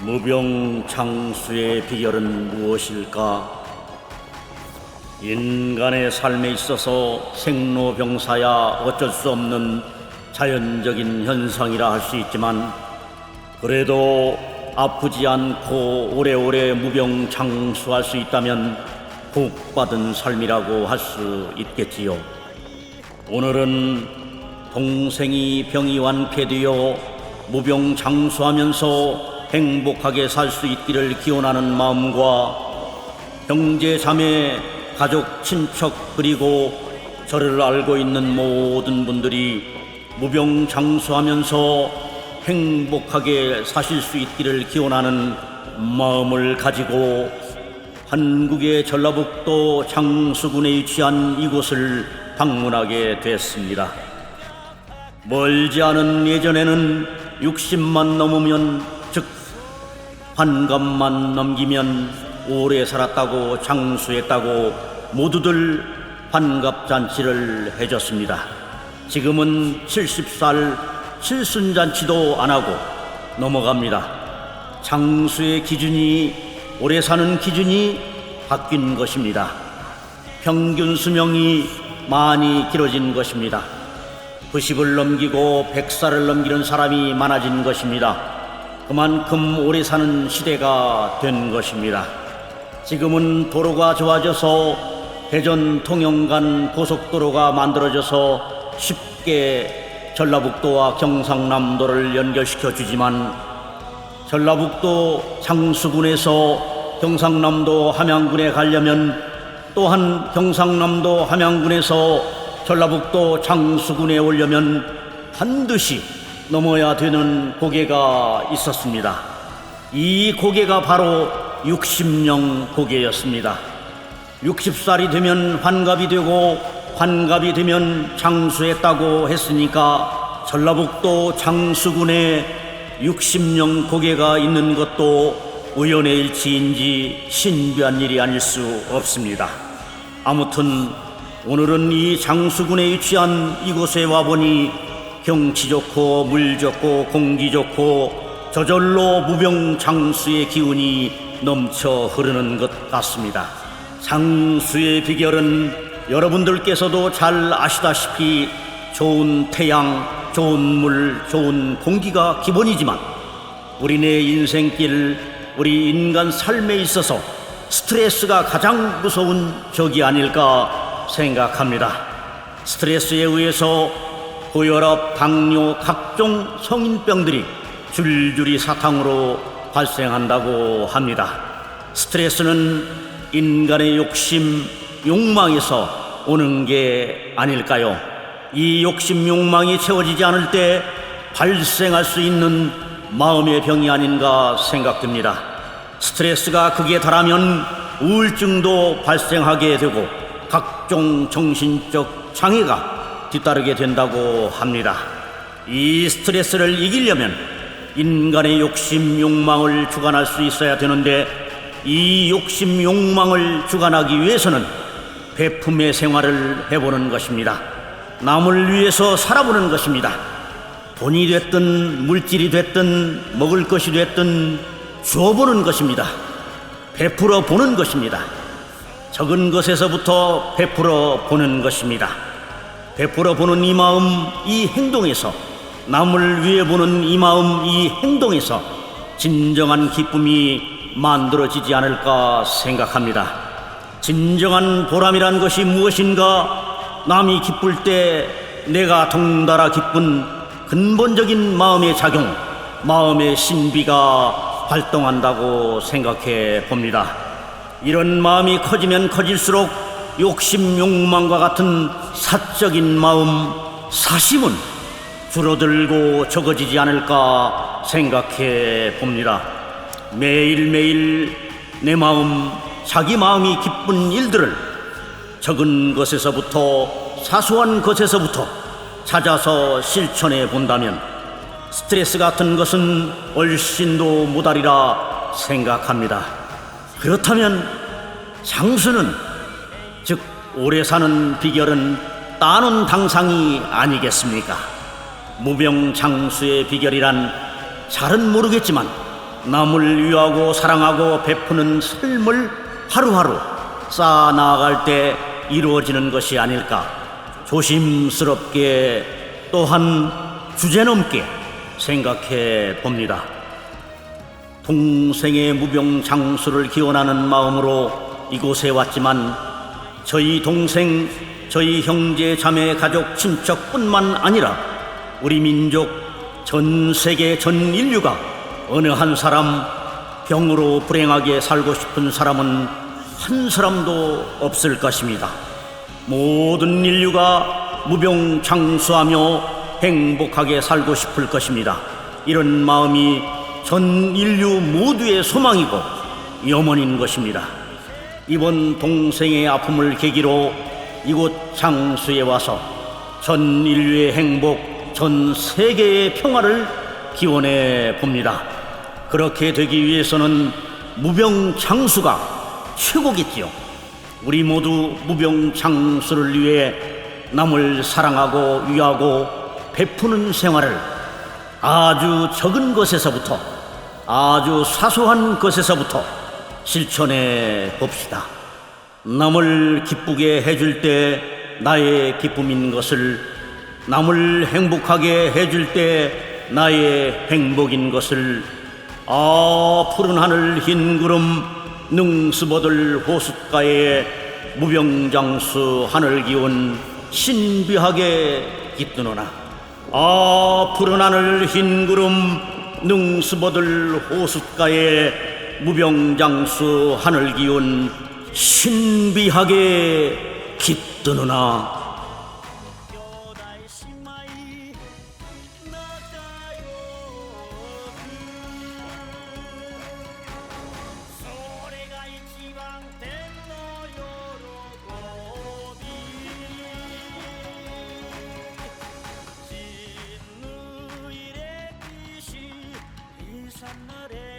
무병장수의 비결은 무엇일까? 인간의 삶에 있어서 생로병사야 어쩔 수 없는 자연적인 현상이라 할 수 있지만, 그래도 아프지 않고 오래오래 무병장수할 수 있다면 복받은 삶이라고 할 수 있겠지요. 오늘은 동생이 병이 완쾌되어 무병장수하면서 행복하게 살 수 있기를 기원하는 마음과 형제, 자매, 가족, 친척, 그리고 저를 알고 있는 모든 분들이 무병장수하면서 행복하게 사실 수 있기를 기원하는 마음을 가지고 한국의 전라북도 장수군에 위치한 이곳을 방문하게 됐습니다. 멀지 않은 예전에는 60만 넘으면, 즉 환갑만 넘기면 오래 살았다고 장수했다고 모두들 환갑잔치를 해줬습니다. 지금은 70살 칠순잔치도 안 하고 넘어갑니다. 장수의 기준이, 오래 사는 기준이 바뀐 것입니다. 평균 수명이 많이 길어진 것입니다. 90을 넘기고 100살을 넘기는 사람이 많아진 것입니다. 그만큼 오래 사는 시대가 된 것입니다. 지금은 도로가 좋아져서 대전 통영 고속도로가 만들어져서 쉽게 전라북도와 경상남도를 연결시켜 주지만, 전라북도 장수군에서 경상남도 함양군에 가려면 또한 경상남도 함양군에서 전라북도 장수군에 오려면 반드시 넘어야 되는 고개가 있었습니다. 이 고개가 바로 60령 고개였습니다. 60살이 되면 환갑이 되고 환갑이 되면 장수했다고 했으니까 전라북도 장수군에 60령 고개가 있는 것도 우연의 일치인지 신비한 일이 아닐 수 없습니다. 아무튼 오늘은 이 장수군에 위치한 이곳에 와보니 경치 좋고 물 좋고 공기 좋고 저절로 무병장수의 기운이 넘쳐 흐르는 것 같습니다. 장수의 비결은 여러분들께서도 잘 아시다시피 좋은 태양, 좋은 물, 좋은 공기가 기본이지만, 우리네 인생길, 우리 인간 삶에 있어서 스트레스가 가장 무서운 적이 아닐까 생각합니다. 스트레스에 의해서 고혈압, 당뇨, 각종 성인병들이 줄줄이 사탕으로 발생한다고 합니다. 스트레스는 인간의 욕심, 욕망에서 오는 게 아닐까요? 이 욕심, 욕망이 채워지지 않을 때 발생할 수 있는 마음의 병이 아닌가 생각됩니다. 스트레스가 극에 달하면 우울증도 발생하게 되고 각종 정신적 장애가 뒤따르게 된다고 합니다. 이 스트레스를 이기려면 인간의 욕심, 욕망을 주관할 수 있어야 되는데, 이 욕심, 욕망을 주관하기 위해서는 베품의 생활을 해보는 것입니다. 남을 위해서 살아보는 것입니다. 돈이 됐든 물질이 됐든 먹을 것이 됐든 주어보는 것입니다. 베풀어 보는 것입니다. 적은 것에서부터 베풀어 보는 것입니다. 베풀어 보는 이 마음, 이 행동에서, 남을 위해 보는 이 마음, 이 행동에서 진정한 기쁨이 만들어지지 않을까 생각합니다. 진정한 보람이란 것이 무엇인가? 남이 기쁠 때 내가 덩달아 기쁜 근본적인 마음의 작용, 마음의 신비가 발동한다고 생각해 봅니다. 이런 마음이 커지면 커질수록 욕심, 욕망과 같은 사적인 마음, 사심은 줄어들고 적어지지 않을까 생각해 봅니다. 매일매일 내 마음, 자기 마음이 기쁜 일들을 적은 것에서부터, 사소한 것에서부터 찾아서 실천해 본다면 스트레스 같은 것은 얼씬도 못하리라 생각합니다. 그렇다면 장수는, 즉 오래 사는 비결은 따놓은 당상이 아니겠습니까? 무병장수의 비결이란 잘은 모르겠지만 남을 위하고 사랑하고 베푸는 삶을 하루하루 쌓아 나아갈 때 이루어지는 것이 아닐까 조심스럽게 또한 주제넘게 생각해 봅니다. 동생의 무병장수를 기원하는 마음으로 이곳에 왔지만 저희 동생, 저희 형제, 자매, 가족, 친척뿐만 아니라 우리 민족, 전 세계, 전 인류가 어느 한 사람 병으로 불행하게 살고 싶은 사람은 한 사람도 없을 것입니다. 모든 인류가 무병장수하며 행복하게 살고 싶을 것입니다. 이런 마음이 전 인류 모두의 소망이고 염원인 것입니다. 이번 동생의 아픔을 계기로 이곳 장수에 와서 전 인류의 행복, 전 세계의 평화를 기원해 봅니다. 그렇게 되기 위해서는 무병장수가 최고겠지요. 우리 모두 무병장수를 위해 남을 사랑하고 위하고 베푸는 생활을 아주 적은 것에서부터, 아주 사소한 것에서부터 실천해 봅시다. 남을 기쁘게 해줄 때 나의 기쁨인 것을, 남을 행복하게 해줄 때 나의 행복인 것을, 푸른 하늘 흰 구름 능수버들 호숫가에 무병장수 하늘 기운 신비하게 깃드노나. 푸른 하늘 흰 구름 능수버들 호숫가에 무병장수 하늘 기운 신비하게 깃드노나. 산날에